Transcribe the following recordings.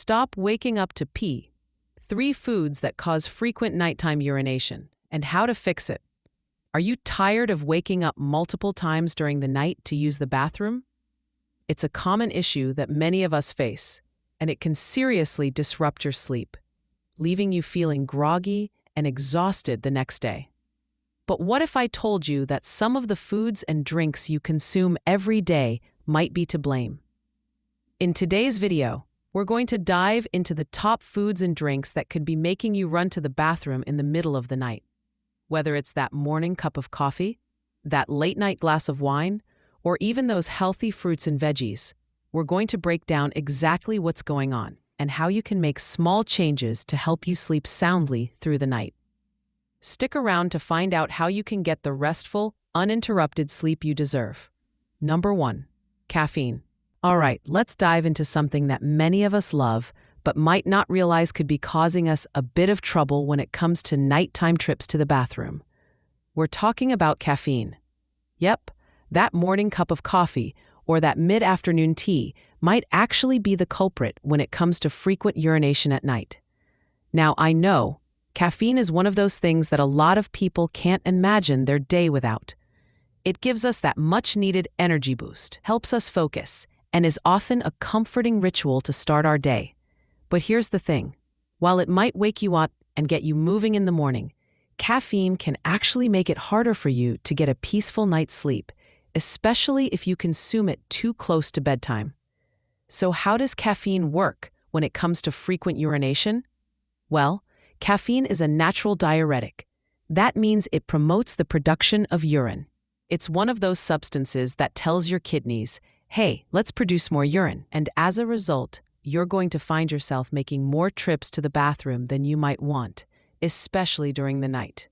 Stop waking up to pee. 3 foods that cause frequent nighttime urination, and how to fix it. Are you tired of waking up multiple times during the night to use the bathroom? It's a common issue that many of us face, and it can seriously disrupt your sleep, leaving you feeling groggy and exhausted the next day. But what if I told you that some of the foods and drinks you consume every day might be to blame? In today's video, we're going to dive into the top foods and drinks that could be making you run to the bathroom in the middle of the night. Whether it's that morning cup of coffee, that late-night glass of wine, or even those healthy fruits and veggies, we're going to break down exactly what's going on and how you can make small changes to help you sleep soundly through the night. Stick around to find out how you can get the restful, uninterrupted sleep you deserve. Number 1. Caffeine. All right, let's dive into something that many of us love, but might not realize could be causing us a bit of trouble when it comes to nighttime trips to the bathroom. We're talking about caffeine. Yep, that morning cup of coffee or that mid-afternoon tea might actually be the culprit when it comes to frequent urination at night. Now, I know caffeine is one of those things that a lot of people can't imagine their day without. It gives us that much-needed energy boost, helps us focus, and is often a comforting ritual to start our day. But here's the thing. While it might wake you up and get you moving in the morning, caffeine can actually make it harder for you to get a peaceful night's sleep, especially if you consume it too close to bedtime. So how does caffeine work when it comes to frequent urination? Well, caffeine is a natural diuretic. That means it promotes the production of urine. It's one of those substances that tells your kidneys, hey, let's produce more urine. And as a result, you're going to find yourself making more trips to the bathroom than you might want, especially during the night.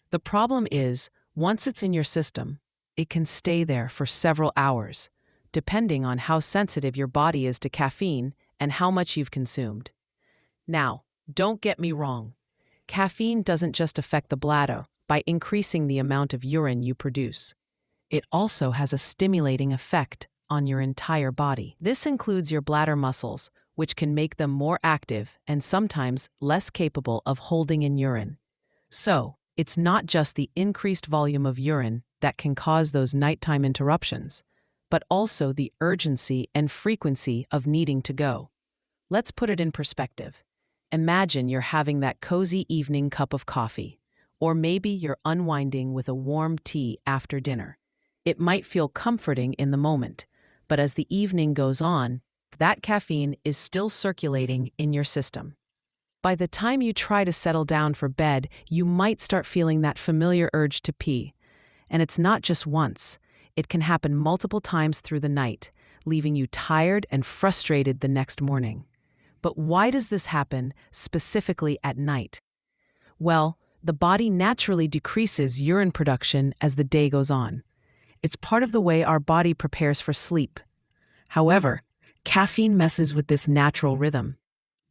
The problem is, once it's in your system, it can stay there for several hours, depending on how sensitive your body is to caffeine and how much you've consumed. Now, don't get me wrong. Caffeine doesn't just affect the bladder by increasing the amount of urine you produce. It also has a stimulating effect on your entire body. This includes your bladder muscles, which can make them more active and sometimes less capable of holding in urine. So, it's not just the increased volume of urine that can cause those nighttime interruptions, but also the urgency and frequency of needing to go. Let's put it in perspective. Imagine you're having that cozy evening cup of coffee, or maybe you're unwinding with a warm tea after dinner. It might feel comforting in the moment, but as the evening goes on, that caffeine is still circulating in your system. By the time you try to settle down for bed, you might start feeling that familiar urge to pee. And it's not just once. It can happen multiple times through the night, leaving you tired and frustrated the next morning. But why does this happen specifically at night? Well, the body naturally decreases urine production as the day goes on. It's part of the way our body prepares for sleep. However, caffeine messes with this natural rhythm.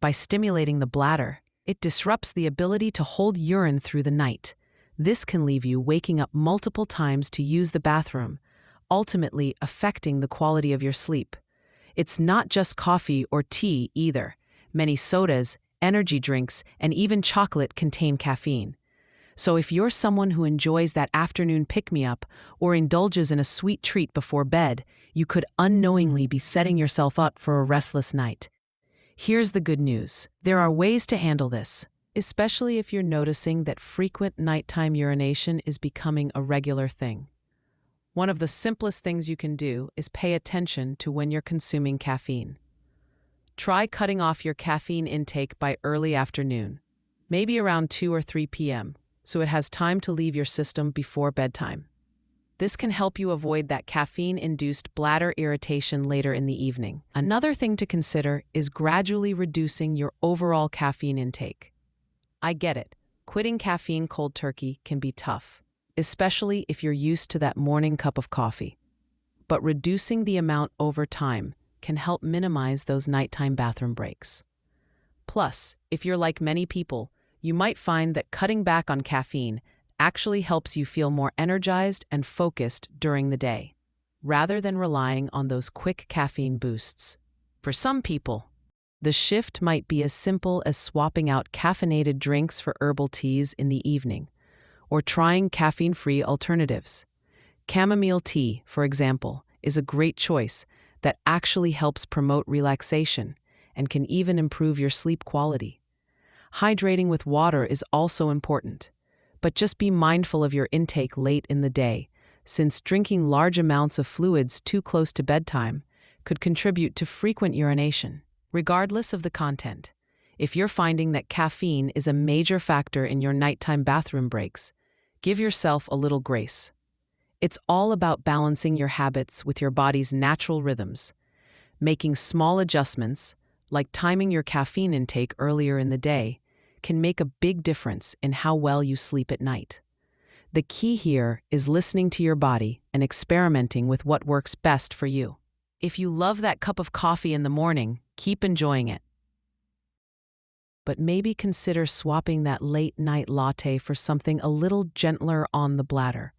By stimulating the bladder, it disrupts the ability to hold urine through the night. This can leave you waking up multiple times to use the bathroom, ultimately affecting the quality of your sleep. It's not just coffee or tea either. Many sodas, energy drinks, and even chocolate contain caffeine. So if you're someone who enjoys that afternoon pick-me-up or indulges in a sweet treat before bed, you could unknowingly be setting yourself up for a restless night. Here's the good news. There are ways to handle this, especially if you're noticing that frequent nighttime urination is becoming a regular thing. One of the simplest things you can do is pay attention to when you're consuming caffeine. Try cutting off your caffeine intake by early afternoon, maybe around 2 or 3 p.m., so it has time to leave your system before bedtime. This can help you avoid that caffeine-induced bladder irritation later in the evening. Another thing to consider is gradually reducing your overall caffeine intake. I get it. Quitting caffeine cold turkey can be tough, especially if you're used to that morning cup of coffee. But reducing the amount over time can help minimize those nighttime bathroom breaks. Plus, if you're like many people, you might find that cutting back on caffeine actually helps you feel more energized and focused during the day, rather than relying on those quick caffeine boosts. For some people, The shift might be as simple as swapping out caffeinated drinks for herbal teas in the evening, or trying caffeine-free alternatives. Chamomile tea, for example, is a great choice that actually helps promote relaxation and can even improve your sleep quality. Hydrating with water is also important, but just be mindful of your intake late in the day, since drinking large amounts of fluids too close to bedtime could contribute to frequent urination. Regardless of the content, if you're finding that caffeine is a major factor in your nighttime bathroom breaks, give yourself a little grace. It's all about balancing your habits with your body's natural rhythms. Making small adjustments, like timing your caffeine intake earlier in the day, can make a big difference in how well you sleep at night. The key here is listening to your body and experimenting with what works best for you. If you love that cup of coffee in the morning, keep enjoying it. But maybe consider swapping that late-night latte for something a little gentler on the bladder.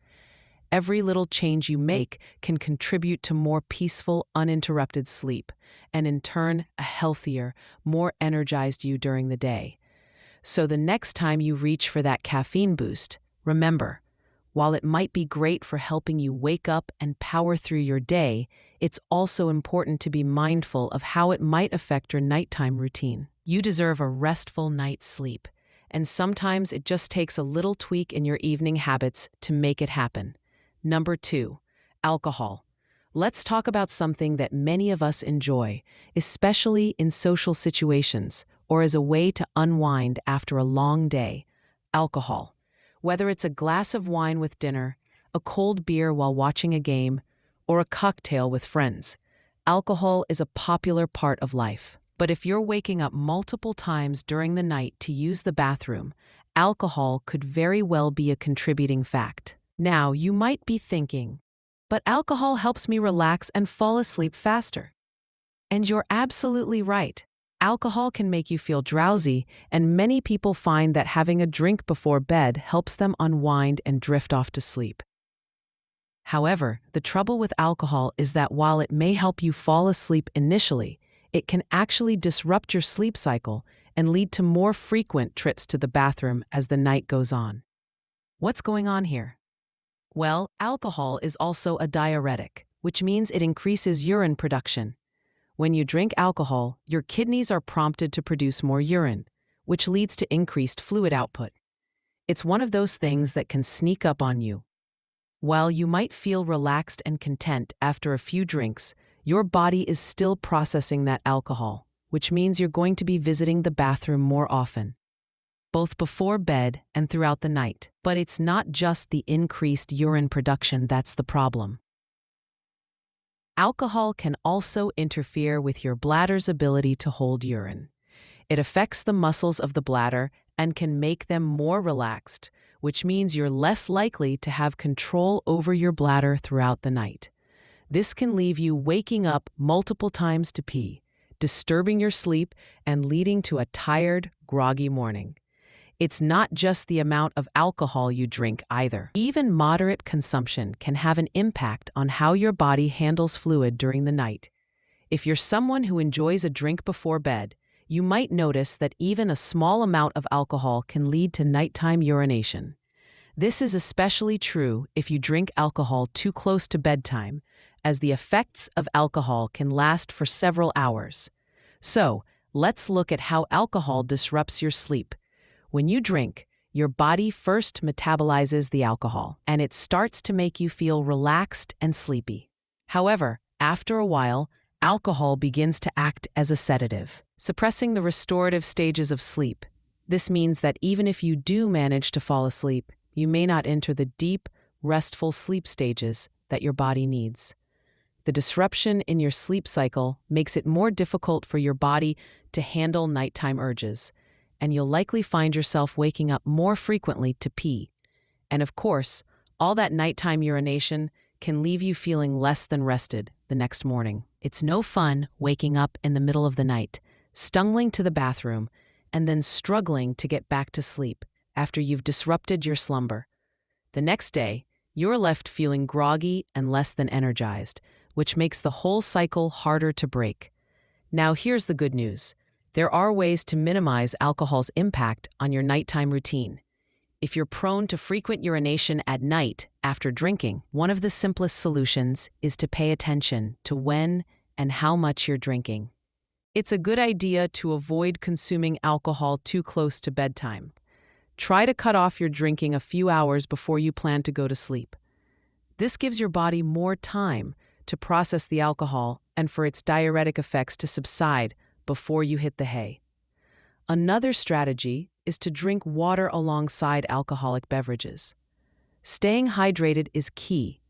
Every little change you make can contribute to more peaceful, uninterrupted sleep, and in turn, a healthier, more energized you during the day. So the next time you reach for that caffeine boost, remember, while it might be great for helping you wake up and power through your day, it's also important to be mindful of how it might affect your nighttime routine. You deserve a restful night's sleep, and sometimes it just takes a little tweak in your evening habits to make it happen. Number 2, alcohol. Let's talk about something that many of us enjoy, especially in social situations or as a way to unwind after a long day: alcohol. Whether it's a glass of wine with dinner, a cold beer while watching a game, or a cocktail with friends, alcohol is a popular part of life. But if you're waking up multiple times during the night to use the bathroom, alcohol could very well be a contributing fact. Now, you might be thinking, but alcohol helps me relax and fall asleep faster. And you're absolutely right. Alcohol can make you feel drowsy, and many people find that having a drink before bed helps them unwind and drift off to sleep. However, the trouble with alcohol is that while it may help you fall asleep initially, it can actually disrupt your sleep cycle and lead to more frequent trips to the bathroom as the night goes on. What's going on here? Well, alcohol is also a diuretic, which means it increases urine production. When you drink alcohol, your kidneys are prompted to produce more urine, which leads to increased fluid output. It's one of those things that can sneak up on you. While you might feel relaxed and content after a few drinks, your body is still processing that alcohol, which means you're going to be visiting the bathroom more often, both before bed and throughout the night. But it's not just the increased urine production that's the problem. Alcohol can also interfere with your bladder's ability to hold urine. It affects the muscles of the bladder and can make them more relaxed, which means you're less likely to have control over your bladder throughout the night. This can leave you waking up multiple times to pee, disturbing your sleep and leading to a tired, groggy morning. It's not just the amount of alcohol you drink either. Even moderate consumption can have an impact on how your body handles fluid during the night. If you're someone who enjoys a drink before bed, you might notice that even a small amount of alcohol can lead to nighttime urination. This is especially true if you drink alcohol too close to bedtime, as the effects of alcohol can last for several hours. So, let's look at how alcohol disrupts your sleep. When you drink, your body first metabolizes the alcohol, and it starts to make you feel relaxed and sleepy. However, after a while, alcohol begins to act as a sedative, suppressing the restorative stages of sleep. This means that even if you do manage to fall asleep, you may not enter the deep, restful sleep stages that your body needs. The disruption in your sleep cycle makes it more difficult for your body to handle nighttime urges, and you'll likely find yourself waking up more frequently to pee. And of course, all that nighttime urination can leave you feeling less than rested the next morning. It's no fun waking up in the middle of the night, stumbling to the bathroom, and then struggling to get back to sleep after you've disrupted your slumber. The next day, you're left feeling groggy and less than energized, which makes the whole cycle harder to break. Now here's the good news. There are ways to minimize alcohol's impact on your nighttime routine. If you're prone to frequent urination at night after drinking, one of the simplest solutions is to pay attention to when and how much you're drinking. It's a good idea to avoid consuming alcohol too close to bedtime. Try to cut off your drinking a few hours before you plan to go to sleep. This gives your body more time to process the alcohol and for its diuretic effects to subside before you hit the hay. Another strategy is to drink water alongside alcoholic beverages. Staying hydrated is key,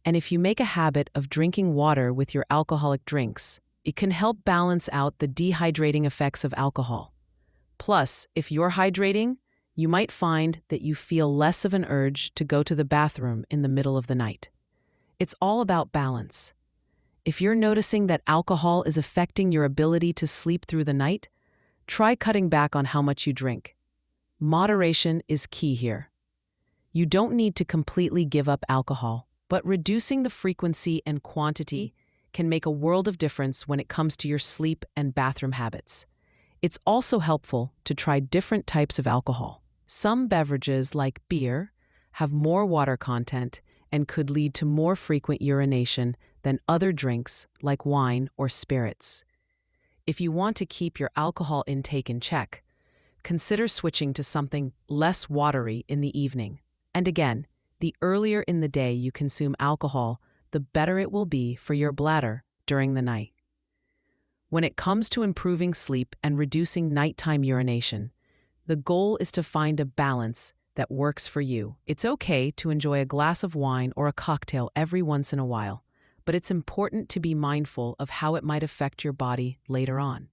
and if you make a habit of drinking water with your alcoholic drinks, it can help balance out the dehydrating effects of alcohol. Plus, if you're hydrating, you might find that you feel less of an urge to go to the bathroom in the middle of the night. It's all about balance. If you're noticing that alcohol is affecting your ability to sleep through the night, try cutting back on how much you drink. Moderation is key here. You don't need to completely give up alcohol, but reducing the frequency and quantity can make a world of difference when it comes to your sleep and bathroom habits. It's also helpful to try different types of alcohol. Some beverages, like beer, have more water content and could lead to more frequent urination than other drinks like wine or spirits. If you want to keep your alcohol intake in check, consider switching to something less watery in the evening. And again, the earlier in the day you consume alcohol, the better it will be for your bladder during the night. When it comes to improving sleep and reducing nighttime urination, the goal is to find a balance that works for you. It's okay to enjoy a glass of wine or a cocktail every once in a while, but it's important to be mindful of how it might affect your body later on.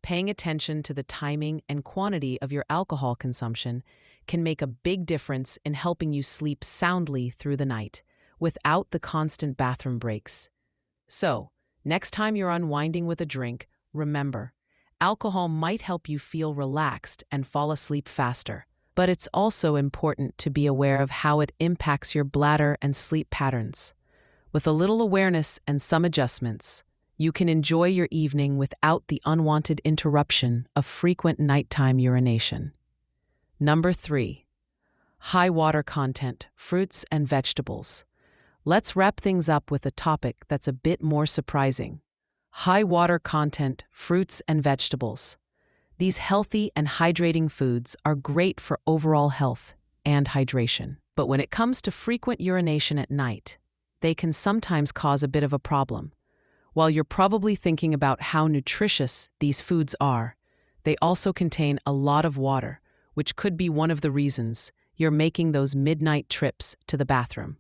Paying attention to the timing and quantity of your alcohol consumption can make a big difference in helping you sleep soundly through the night without the constant bathroom breaks. So, next time you're unwinding with a drink, remember, alcohol might help you feel relaxed and fall asleep faster, but it's also important to be aware of how it impacts your bladder and sleep patterns. With a little awareness and some adjustments, you can enjoy your evening without the unwanted interruption of frequent nighttime urination. Number 3. High water content, fruits and vegetables. Let's wrap things up with a topic that's a bit more surprising. High water content, fruits and vegetables. These healthy and hydrating foods are great for overall health and hydration. But when it comes to frequent urination at night, they can sometimes cause a bit of a problem. While you're probably thinking about how nutritious these foods are, they also contain a lot of water, which could be one of the reasons you're making those midnight trips to the bathroom.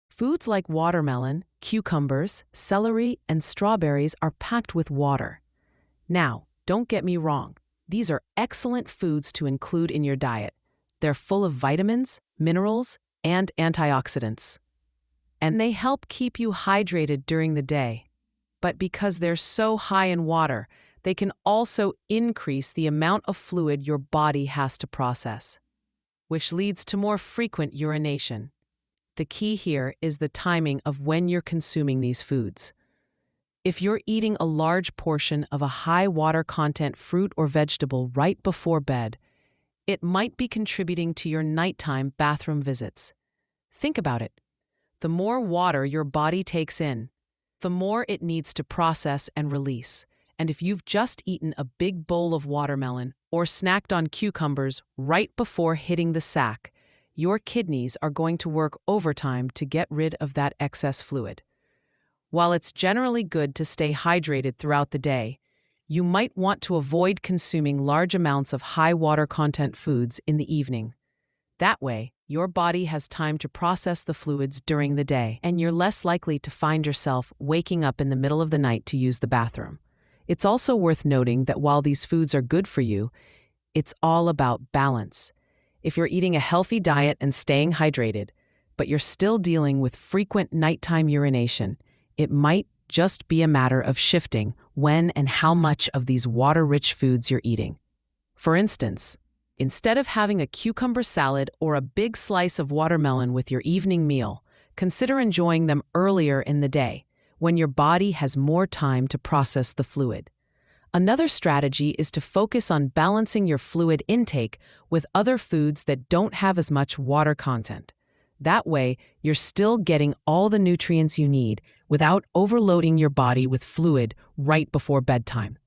Foods like watermelon, cucumbers, celery, and strawberries are packed with water. Now, don't get me wrong, these are excellent foods to include in your diet. They're full of vitamins, minerals, and antioxidants. And they help keep you hydrated during the day. But because they're so high in water, they can also increase the amount of fluid your body has to process, which leads to more frequent urination. The key here is the timing of when you're consuming these foods. If you're eating a large portion of a high water content fruit or vegetable right before bed, it might be contributing to your nighttime bathroom visits. Think about it. The more water your body takes in, the more it needs to process and release. And if you've just eaten a big bowl of watermelon or snacked on cucumbers right before hitting the sack, your kidneys are going to work overtime to get rid of that excess fluid. While it's generally good to stay hydrated throughout the day, you might want to avoid consuming large amounts of high water content foods in the evening. That way, your body has time to process the fluids during the day, and you're less likely to find yourself waking up in the middle of the night to use the bathroom. It's also worth noting that while these foods are good for you, it's all about balance. If you're eating a healthy diet and staying hydrated, but you're still dealing with frequent nighttime urination, it might just be a matter of shifting when and how much of these water-rich foods you're eating. For instance, instead of having a cucumber salad or a big slice of watermelon with your evening meal, consider enjoying them earlier in the day, when your body has more time to process the fluid. Another strategy is to focus on balancing your fluid intake with other foods that don't have as much water content. That way, you're still getting all the nutrients you need without overloading your body with fluid right before bedtime.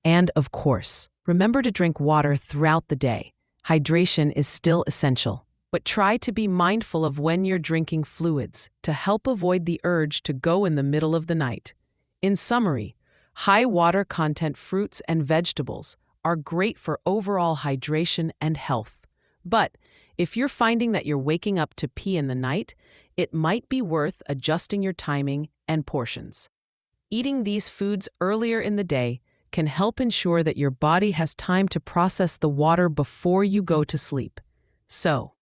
And of course, remember to drink water throughout the day. Hydration is still essential, but try to be mindful of when you're drinking fluids to help avoid the urge to go in the middle of the night. In summary, high water content fruits and vegetables are great for overall hydration and health. But if you're finding that you're waking up to pee in the night, it might be worth adjusting your timing and portions. Eating these foods earlier in the day can help ensure that your body has time to process the water before you go to sleep. So,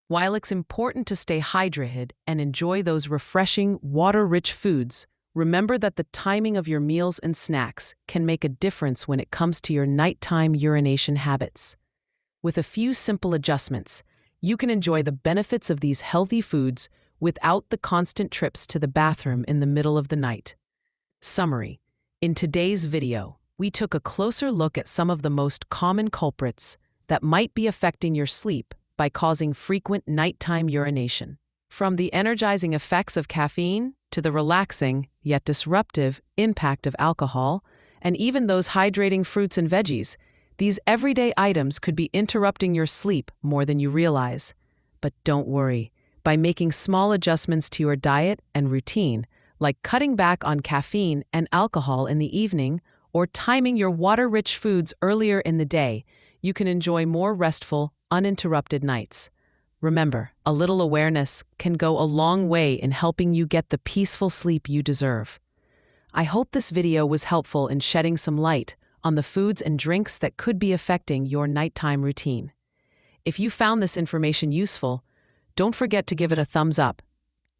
while it's important to stay hydrated and enjoy those refreshing, water-rich foods, remember that the timing of your meals and snacks can make a difference when it comes to your nighttime urination habits. With a few simple adjustments, you can enjoy the benefits of these healthy foods without the constant trips to the bathroom in the middle of the night. Summary: in today's video, we took a closer look at some of the most common culprits that might be affecting your sleep by causing frequent nighttime urination. From the energizing effects of caffeine to the relaxing, yet disruptive, impact of alcohol, and even those hydrating fruits and veggies, these everyday items could be interrupting your sleep more than you realize. But don't worry, by making small adjustments to your diet and routine, like cutting back on caffeine and alcohol in the evening or timing your water-rich foods earlier in the day, you can enjoy more restful, uninterrupted nights. Remember, a little awareness can go a long way in helping you get the peaceful sleep you deserve. I hope this video was helpful in shedding some light on the foods and drinks that could be affecting your nighttime routine. If you found this information useful, don't forget to give it a thumbs up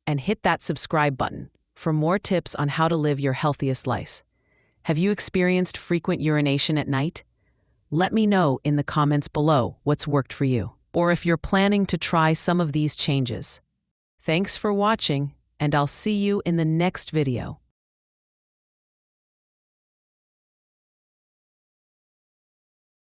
and hit that subscribe button for more tips on how to live your healthiest life. Have you experienced frequent urination at night? Let me know in the comments below what's worked for you, or if you're planning to try some of these changes. Thanks for watching, and I'll see you in the next video.